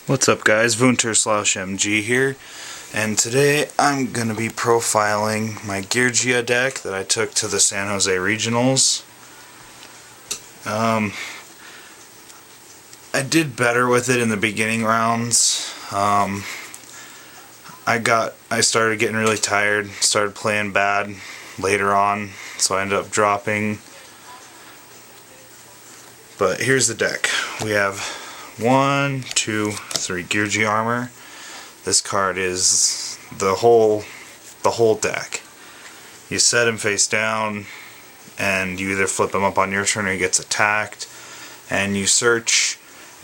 What's up guys, VunterSlaushMG here, and today I'm going to be profiling my Geargia deck that I took to the San Jose Regionals. I did better with it in the beginning rounds. I started getting really tired, started playing bad later on, so I ended up dropping. But here's the deck. We have 1, 2, 3 Geargia armor. This card is the whole deck. You set him face down, and you either flip him up on your turn or he gets attacked. And you search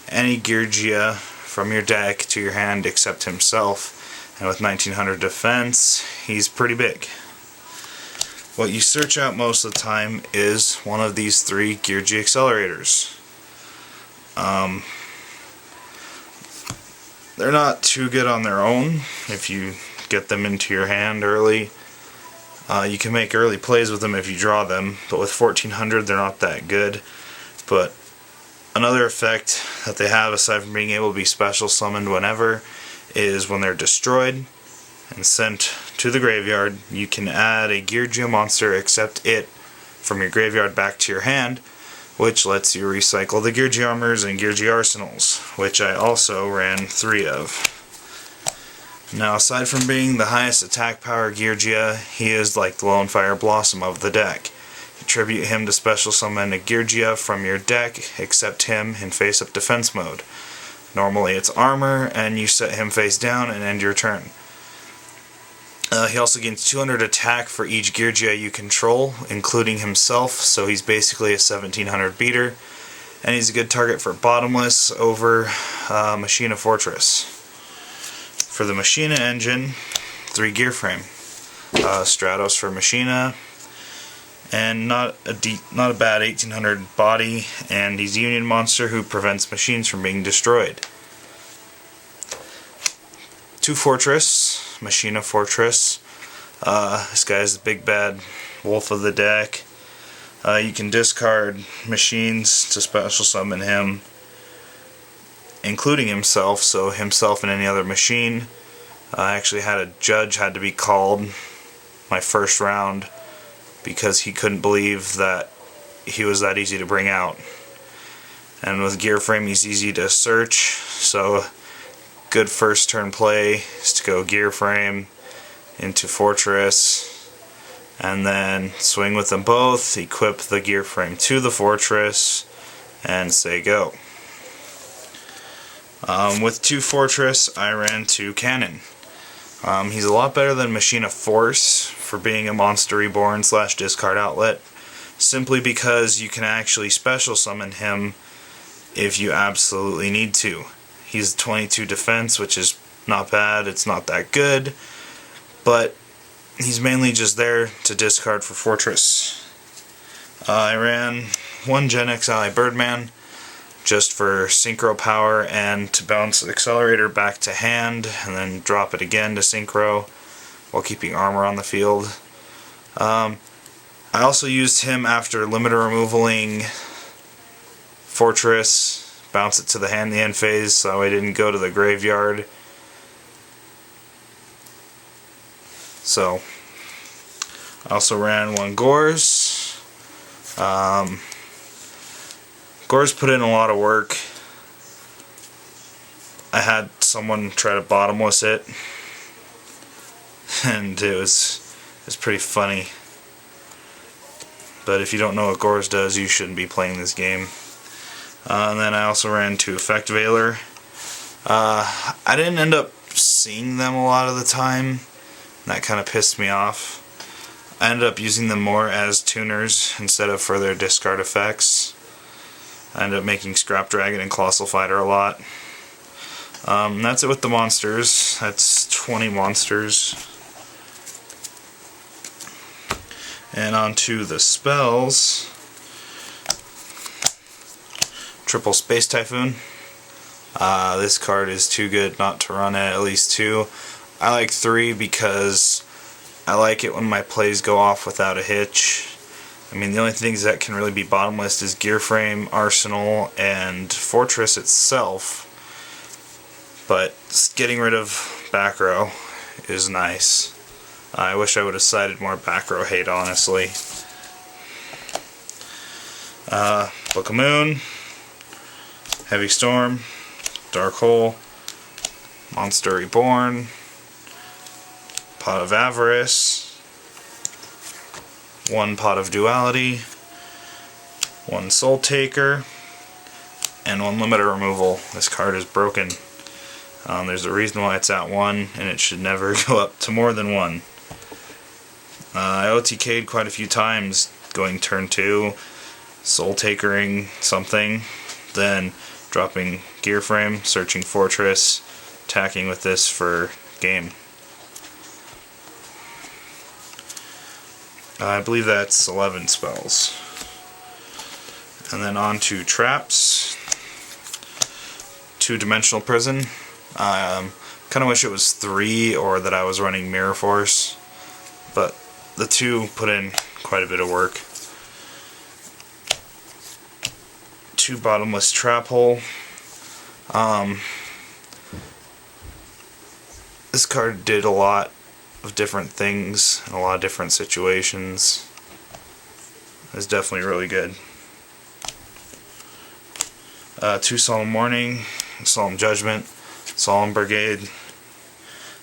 any Geargia from your deck to your hand except himself. And with 1900 defense, he's pretty big. What you search out most of the time is one of these 3 Geargia accelerators. They're not too good on their own if you get them into your hand early. You can make early plays with them if you draw them, but with 1400 they're not that good. But another effect that they have, aside from being able to be special summoned whenever, is when they're destroyed and sent to the graveyard, you can add a Geargia monster except it from your graveyard back to your hand, which lets you recycle the Geargia armors and Geargia arsenals, which I also ran 3 of. Now, aside from being the highest attack power Geargia, he is like the Lone Fire Blossom of the deck. You tribute him to special summon a Geargia from your deck, except him in face-up defense mode. Normally it's armor, and you set him face down and end your turn. He also gains 200 attack for each Geargia you control, including himself, so he's basically a 1700 beater. And he's a good target for Bottomless over Machina Fortress. For the Machina engine, 3 gear frame. Stratos for Machina, and not a bad 1800 body, and he's a Union monster who prevents machines from being destroyed. 2 Fortress, Machina Fortress. This guy's the big bad wolf of the deck. You can discard machines to special summon him, including himself, so himself and any other machine. I actually had a judge had to be called my first round because he couldn't believe that he was that easy to bring out. And with gear frame he's easy to search, so good first turn play is to go gear frame into fortress and then swing with them both, equip the gear frame to the fortress and say go. With 2 fortress I ran 2 cannon. He's a lot better than Machina Force for being a monster reborn / discard outlet, simply because you can actually special summon him if you absolutely need to. He's 22 defense, which is not bad, it's not that good, but he's mainly just there to discard for Fortress. I ran 1 Gen X Ally Birdman, just for synchro power and to bounce the accelerator back to hand, and then drop it again to synchro, while keeping armor on the field. I also used him after limiter removaling Fortress, bounce it to the hand in the end phase so I didn't go to the graveyard. So I also ran 1 Gores. Gores put in a lot of work. I had someone try to bottomless it, and it was pretty funny. But if you don't know what Gores does, you shouldn't be playing this game. And then I also ran 2 Effect Veiler. I didn't end up seeing them a lot of the time. That kind of pissed me off. I ended up using them more as tuners instead of for their discard effects. I ended up making Scrap Dragon and Colossal Fighter a lot. That's it with the monsters. That's 20 monsters. And on to the spells. Triple Space Typhoon. This card is too good not to run at least 2. I like 3 because I like it when my plays go off without a hitch. I mean, the only things that can really be bottomless is Gear Frame, Arsenal, and Fortress itself. But getting rid of back row is nice. I wish I would have cited more back row hate, honestly. Book of Moon, Heavy Storm, Dark Hole, Monster Reborn, Pot of Avarice, 1 Pot of Duality, 1 Soul Taker, and 1 limiter removal. This card is broken. There's a reason why it's at 1, and it should never go up to more than 1. I OTK'd quite a few times going turn 2, Soul Takering something, then dropping Gear Frame, searching Fortress, attacking with this for game. I believe that's 11 spells. And then on to traps. 2-dimensional prison. Kind of wish it was 3 or that I was running Mirror Force, but the 2 put in quite a bit of work. 2 bottomless trap hole. This card did a lot of different things in a lot of different situations. It's definitely really good. 2 Solemn Warning, Solemn Judgment, Solemn Brigade.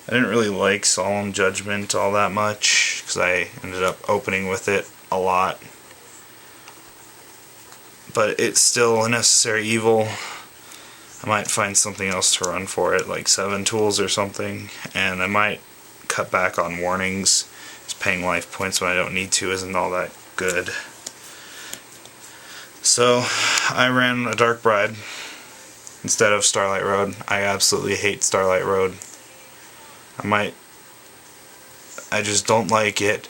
I didn't really like Solemn Judgment all that much because I ended up opening with it a lot. But it's still a necessary evil. I might find something else to run for it, like 7 tools or something, and I might cut back on warnings. Just paying life points when I don't need to isn't all that good. So I ran a Dark Bride instead of Starlight Road. I absolutely hate Starlight Road. I just don't like it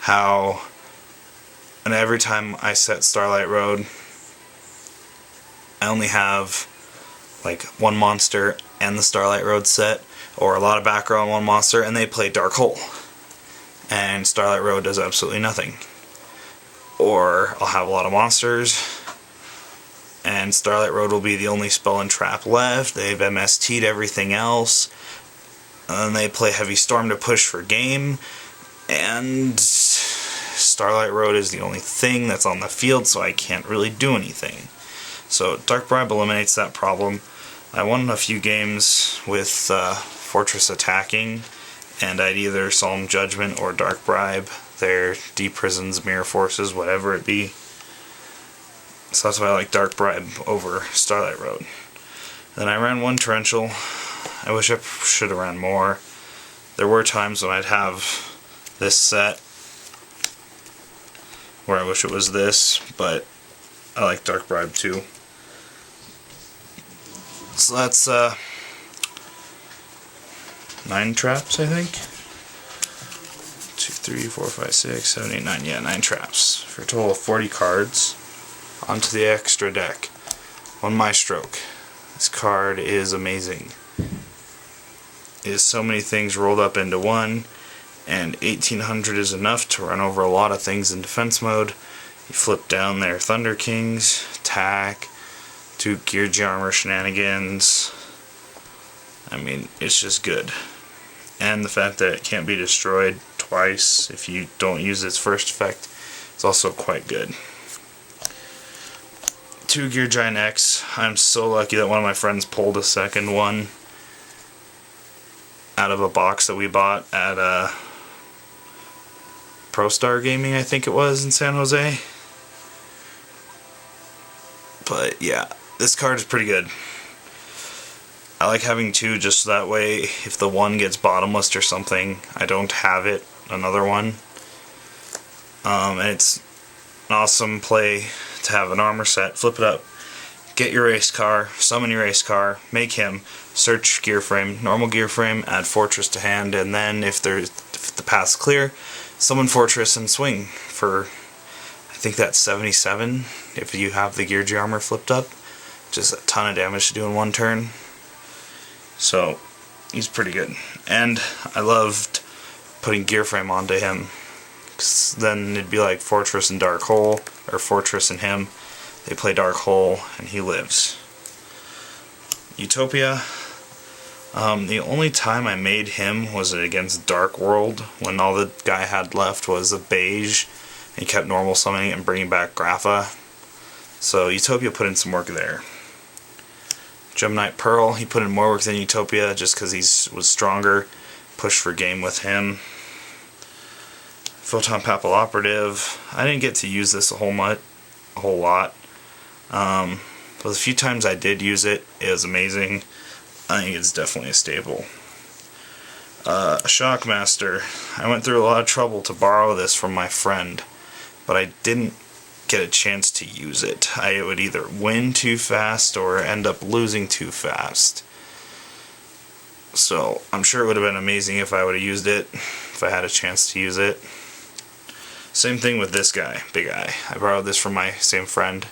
how, and every time I set Starlight Road, I only have like 1 monster and the Starlight Road set, or a lot of back row on 1 monster, and they play Dark Hole. And Starlight Road does absolutely nothing. Or I'll have a lot of monsters, and Starlight Road will be the only spell and trap left. They've MST'd everything else. And then they play Heavy Storm to push for game, and Starlight Road is the only thing that's on the field, so I can't really do anything. So Dark Bribe eliminates that problem. I won a few games with Fortress attacking, and I'd either Solemn Judgment or Dark Bribe their deep prisons, mirror forces, whatever it be. So that's why I like Dark Bribe over Starlight Road. Then I ran 1 Torrential. I wish I should have ran more. There were times when I'd have this set where I wish it was this, but I like Dark Bribe too. So that's 9 traps, I think. 2, 3, 4, 5, 6, 7, 8, 9. Yeah, 9 traps for a total of 40 cards. Onto the extra deck. 1 Maestroke. This card is amazing. It is so many things rolled up into one, and 1800 is enough to run over a lot of things in defense mode. You flip down their Thunder Kings, attack, 2 Geargia armor shenanigans. I mean, it's just good. And the fact that it can't be destroyed twice if you don't use its first effect is also quite good. 2 Gear Giant X. I'm so lucky that one of my friends pulled a second one out of a box that we bought at Pro Star Gaming, I think it was, in San Jose. But yeah, this card is pretty good. I like having 2 just so that way if the one gets bottomless or something, I don't have it, another one. And it's an awesome play to have an armor set, flip it up, get your race car, summon your race car, make him, search gear frame, normal gear frame, add fortress to hand, and then if the path's clear, summon fortress and swing for, I think that's 77 if you have the Geargia armor flipped up. Just a ton of damage to do in 1 turn. So he's pretty good. And I loved putting gear frame onto him, because then it'd be like Fortress and Dark Hole, or Fortress and him. They play Dark Hole and he lives. Utopia. The only time I made him was against Dark World, when all the guy had left was a beige, and he kept normal summoning it and bringing back Grapha. So Utopia put in some work there. Gemini Pearl, he put in more work than Utopia just because he was stronger. Pushed for game with him. Photon Papal Operative, I didn't get to use this a whole lot. But the few times I did use it, it was amazing. I think it's definitely a staple. Shockmaster, I went through a lot of trouble to borrow this from my friend, but I didn't get a chance to use it. I would either win too fast or end up losing too fast. So I'm sure it would have been amazing if I would have used it, if I had a chance to use it. Same thing with this guy, Big Eye. I borrowed this from my same friend.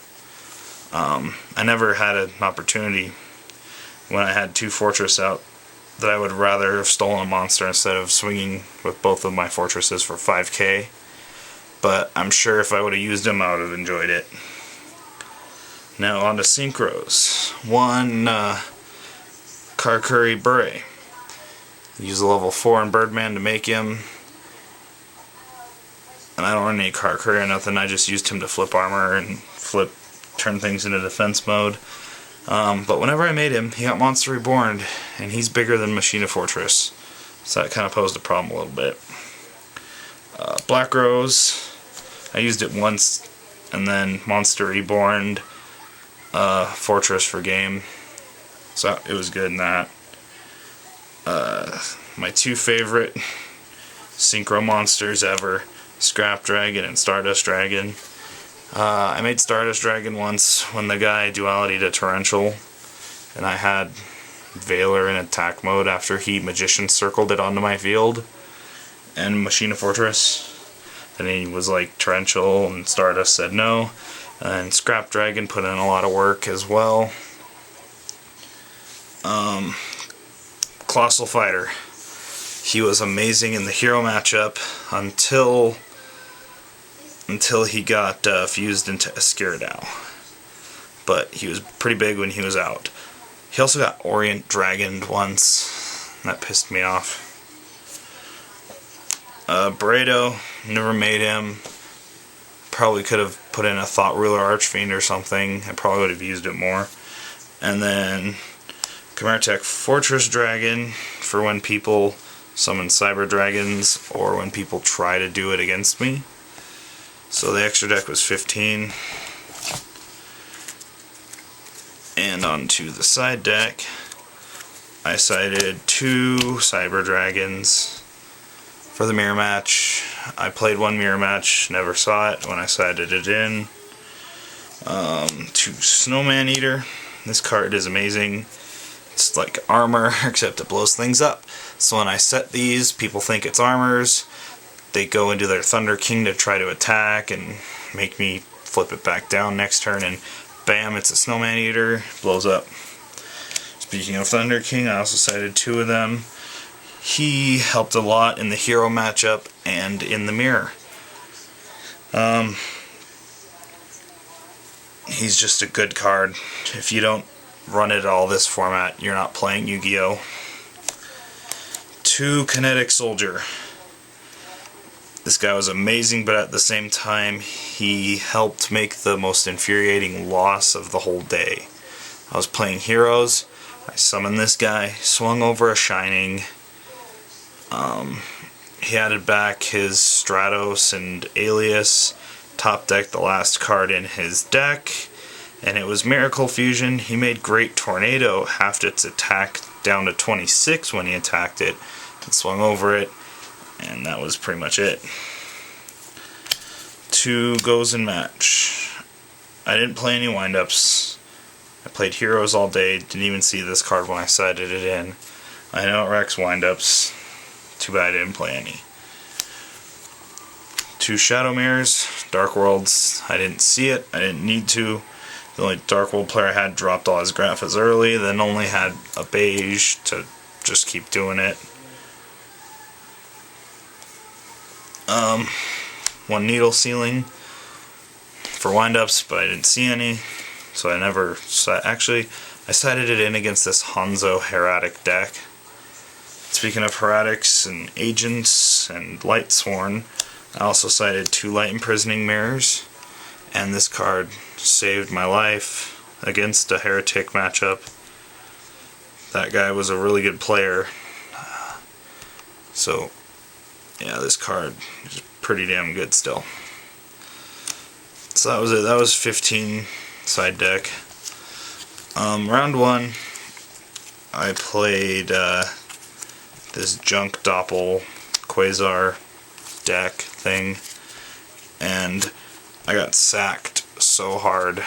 I never had an opportunity when I had 2 Fortress out that I would rather have stolen a monster instead of swinging with both of my Fortresses for 5k. But I'm sure if I would have used him, I would have enjoyed it. Now on to Synchros. One Karkuri Bure. Use a level 4 in Birdman to make him. And I don't run any Karkuri or nothing, I just used him to flip armor and turn things into defense mode. But whenever I made him, he got Monster Reborn, and he's bigger than Machina Fortress. So that kind of posed a problem a little bit. Black Rose, I used it once, and then Monster Reborn, Fortress for game. So it was good in that. My 2 favorite Synchro monsters ever, Scrap Dragon and Stardust Dragon. I made Stardust Dragon once when the guy duality to Torrential, and I had Veiler in attack mode after he Magician circled it onto my field, and Machina Fortress. And he was like Torrential, and Stardust said no, and Scrap Dragon put in a lot of work as well. Colossal Fighter. He was amazing in the hero matchup until he got fused into Escuridao. But he was pretty big when he was out. He also got Orient Dragoned once. That pissed me off. Barredo, never made him. Probably could have put in a Thought Ruler Archfiend or something. I probably would have used it more. And then Chimeratech Fortress Dragon for when people summon Cyber Dragons or when people try to do it against me. So the extra deck was 15. And onto the side deck, I sided 2 Cyber Dragons for the mirror match. I played 1 mirror match, never saw it when I sided it in. 2 Snowman Eater. This card is amazing. It's like armor, except it blows things up. So when I set these, people think it's armors. They go into their Thunder King to try to attack and make me flip it back down next turn, and bam, it's a Snowman Eater, blows up. Speaking of Thunder King, I also cited 2 of them. He helped a lot in the hero matchup and in the mirror. He's just a good card. If you don't run it all this format, you're not playing Yu-Gi-Oh! 2 Kinetic Soldier. This guy was amazing, but at the same time, he helped make the most infuriating loss of the whole day. I was playing heroes, I summoned this guy, swung over a Shining. He added back his Stratos and Alias, top decked the last card in his deck, and it was Miracle Fusion. He made Great Tornado, halved its attack down to 26 when he attacked it, and swung over it. And that was pretty much it. 2 goes in match. I didn't play any windups. I played heroes all day. Didn't even see this card when I sided it in. I know it wrecks windups. Too bad I didn't play any. 2 Shadow Mirrors. Dark Worlds. I didn't see it. I didn't need to. The only Dark World player I had dropped all his Graphas early. Then only had a beige to just keep doing it. 1 Needle Ceiling for windups, but I didn't see any, so I never saw. Actually, I sided it in against this Hanzo Heretic deck. Speaking of Heretics and Agents and Lightsworn, I also sided 2 Light Imprisoning Mirrors, and this card saved my life against a Heretic matchup. That guy was a really good player. So, yeah, this card is pretty damn good still. So that was it. That was 15 side deck. Round 1, I played this Junk Doppel Quasar deck thing, and I got sacked so hard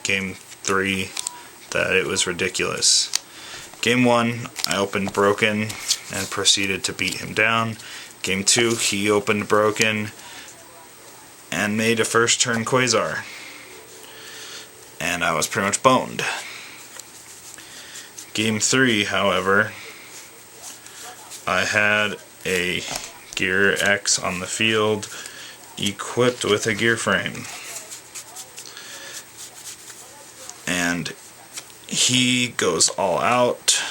game 3 that it was ridiculous. Game 1, I opened broken and proceeded to beat him down. Game 2, he opened broken and made a first turn Quasar, and I was pretty much boned. Game 3, however, I had a Gear X on the field equipped with a gear frame, and he goes all out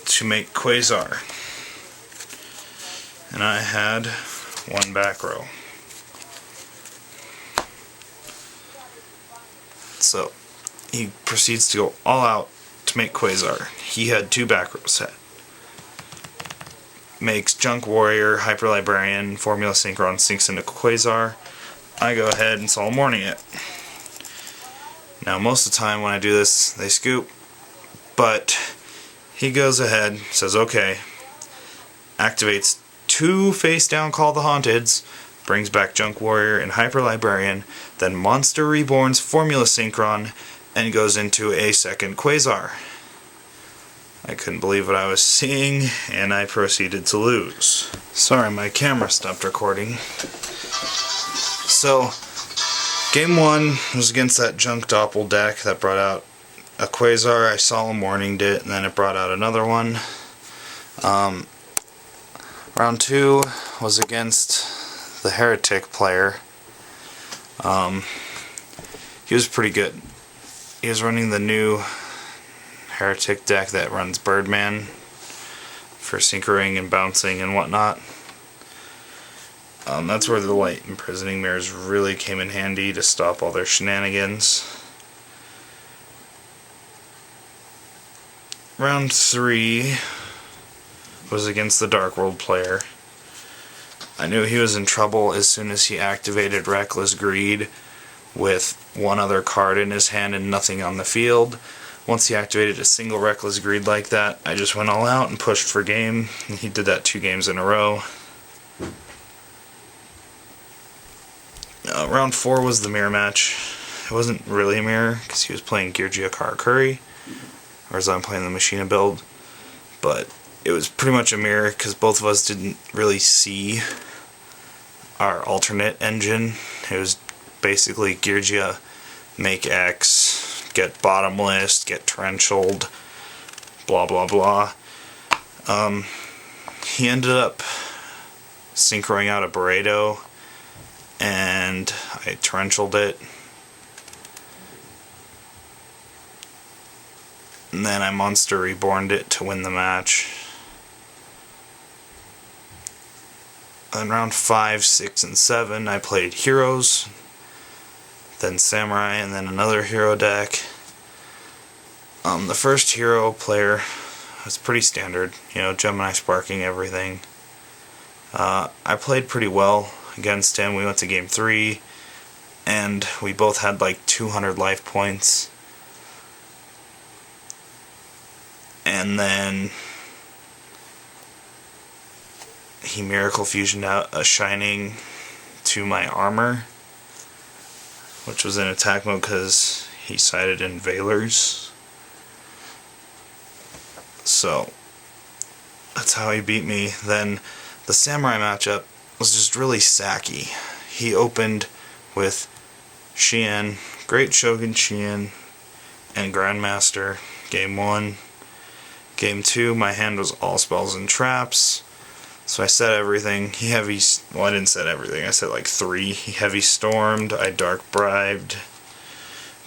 to make Quasar, and I had 1 back row. So he proceeds to go all out to make Quasar. He had 2 back rows set. Makes Junk Warrior, Hyper Librarian, Formula Synchron, sinks into Quasar. I go ahead and Solemn Warning it. Now most of the time when I do this, they scoop, but he goes ahead, says okay, activates 2 face down Call the Haunteds, brings back Junk Warrior and Hyper Librarian, then Monster Reborn's Formula Synchron, and goes into a second Quasar. I couldn't believe what I was seeing, and I proceeded to lose. Sorry, my camera stopped recording. So, game 1 was against that Junk Doppel deck that brought out a Quasar. I Solemn Warninged it, and then it brought out another one. Round 2 was against the Heretic player. He was pretty good. He was running the new Heretic deck that runs Birdman for syncering and bouncing and whatnot. That's where the Light Imprisoning Mirrors really came in handy to stop all their shenanigans. Round 3 was against the Dark World player. I knew he was in trouble as soon as he activated Reckless Greed with 1 other card in his hand and nothing on the field. Once he activated a single Reckless Greed like that, I just went all out and pushed for game. And he did that 2 games in a row. Round 4 was the mirror match. It wasn't really a mirror because he was playing Geargia Curry, whereas I'm playing the Machina build. But it was pretty much a mirror because both of us didn't really see our alternate engine. It was basically Geargia make X, get bottomless, get torrentialed, blah blah blah. He ended up synchroing out a Burrito, and I torrentialed it. And then I Monster Reborned it to win the match. In round 5, 6, and 7, I played Heroes, then Samurai, and then another Hero deck. The first Hero player was pretty standard, Gemini sparking everything. I played pretty well against him. We went to game 3, and we both had like 200 life points. And then he Miracle Fusioned out a Shining to my armor, which was in attack mode because he sided in Veilers. So that's how he beat me. Then the Samurai matchup was just really sacky. He opened with Xian, Great Shogun Xian, and Grandmaster, game 1. Game 2, my hand was all spells and traps, so I set everything. He I didn't set everything, I set like 3. He Heavy Stormed, I Dark Bribed,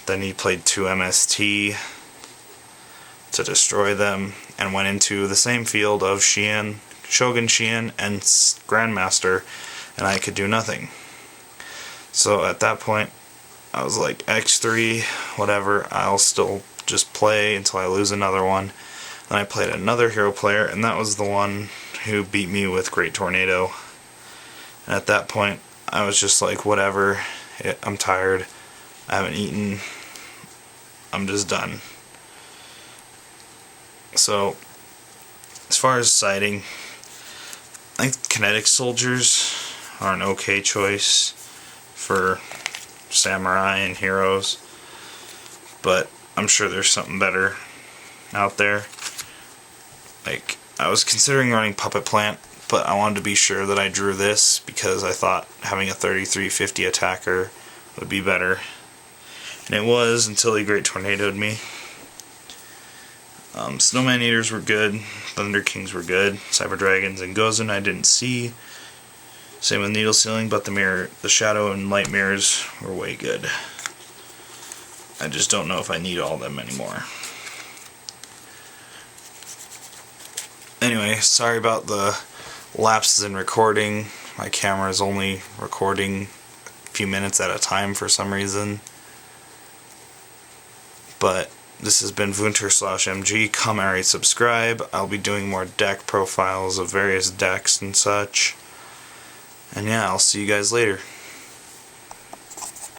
then he played 2 MST, to destroy them, and went into the same field of Shogun Xian, and Grandmaster, and I could do nothing. So at that point, I was like, X3, whatever, I'll still just play until I lose another one. Then I played another hero player, and that was the one who beat me with Great Tornado. And at that point, I was just like, whatever, I'm tired, I haven't eaten, I'm just done. So, as far as sighting, I think kinetic soldiers are an okay choice for samurai and heroes, but I'm sure there's something better out there. Like, I was considering running Puppet Plant, but I wanted to be sure that I drew this because I thought having a 3350 attacker would be better. And it was, until he Great Tornadoed me. Snowman Eaters were good, Thunder Kings were good, Cyber Dragons and Gozen I didn't see. Same with Needle Sealing, but the Shadow and Light Mirrors were way good. I just don't know if I need all of them anymore. Anyway, sorry about the lapses in recording. My camera is only recording a few minutes at a time for some reason. But this has been VunterSlaushMG. Comment, rate, subscribe. I'll be doing more deck profiles of various decks and such. And yeah, I'll see you guys later.